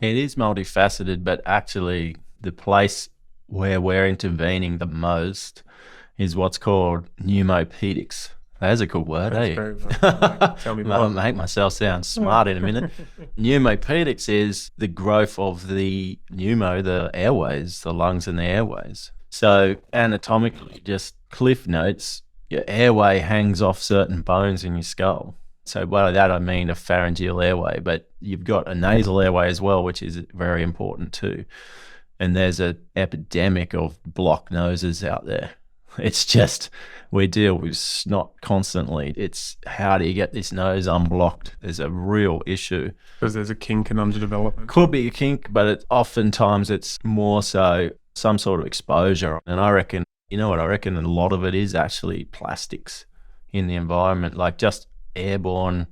It is multifaceted, but actually the place where we're intervening the most is what's called pneumopedics. That's a cool word, That's eh? very well. Tell me I'll more. make myself sound smart in a minute. Pneumopedics is the growth of the the airways, the lungs and the airways. So anatomically, just cliff notes, your airway hangs off certain bones in your skull. So by that I mean a pharyngeal airway, but you've got a nasal airway as well, which is very important too. And there's an epidemic of blocked noses out there. It's just, we deal with snot constantly. It's how do you get this nose unblocked? There's a real issue. Because there's a kink and underdevelopment. Could be a kink, but oftentimes it's more so some sort of exposure. And I reckon, I reckon a lot of it is actually plastics in the environment, like just airborne.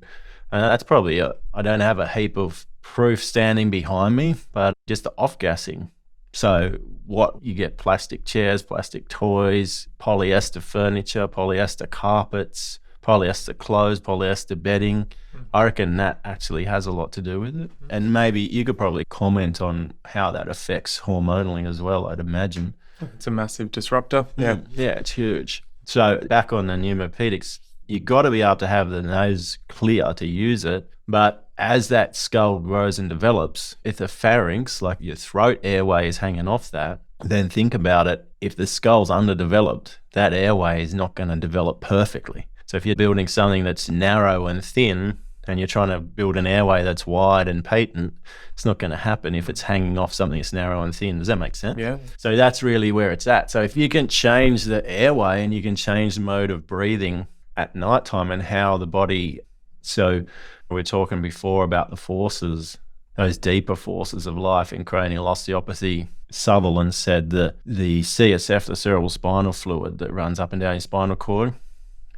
And that's probably it. I don't have a heap of proof standing behind me, but just the off-gassing. So what you get, plastic chairs, plastic toys, polyester furniture, polyester carpets, polyester clothes, polyester bedding. I reckon that actually has a lot to do with it. And maybe you could probably comment on how that affects hormonally as well, I'd imagine. It's a massive disruptor. Yeah. Yeah, it's huge. So back on the pneumopedics, you got to be able to have the nose clear to use it. But as that skull grows and develops, if the pharynx, like your throat airway, is hanging off that, then think about it. If the skull's underdeveloped, that airway is not going to develop perfectly. So if you're building something that's narrow and thin and you're trying to build an airway that's wide and patent, it's not going to happen if it's hanging off something that's narrow and thin. Does that make sense? Yeah. So that's really where it's at. So if you can change the airway and you can change the mode of breathing at nighttime and how the body, so we were talking before about the forces, those deeper forces of life in cranial osteopathy. Sutherland said that the CSF, the cerebral spinal fluid that runs up and down your spinal cord,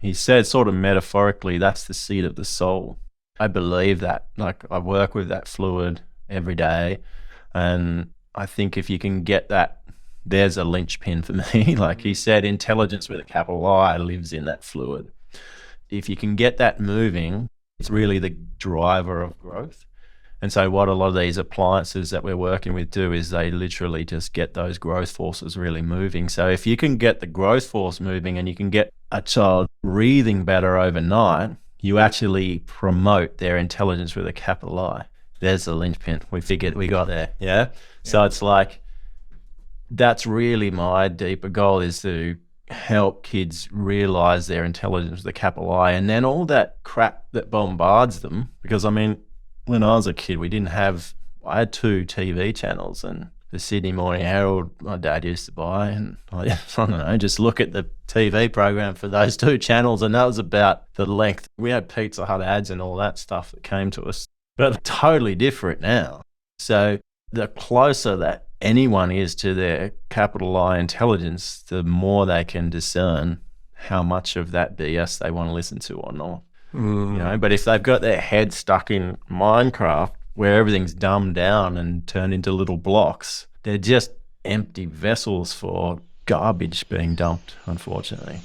he said sort of metaphorically, that's the seat of the soul. I believe that. Like, I work with that fluid every day, and I think if you can get that, there's a linchpin for me. Like he said, intelligence with a capital I lives in that fluid. If you can get that moving, it's really the driver of growth. And so what a lot of these appliances that we're working with do is they literally just get those growth forces really moving. So if you can get the growth force moving and you can get a child breathing better overnight, you actually promote their intelligence with a capital I. There's the linchpin. We figured we got there. Yeah. So it's like, that's really my deeper goal, is to help kids realize their intelligence with a capital I, and then all that crap that bombards them. Because I mean, when I was a kid, I had 2 TV channels, and the Sydney Morning Herald my dad used to buy, and I don't know, just look at the TV program for those 2 channels, and that was about the length. We had Pizza Hut ads and all that stuff that came to us, but totally different now. So the closer that anyone is to their capital I intelligence, the more they can discern how much of that BS they want to listen to or not. But if they've got their head stuck in Minecraft where everything's dumbed down and turned into little blocks, they're just empty vessels for garbage being dumped, unfortunately.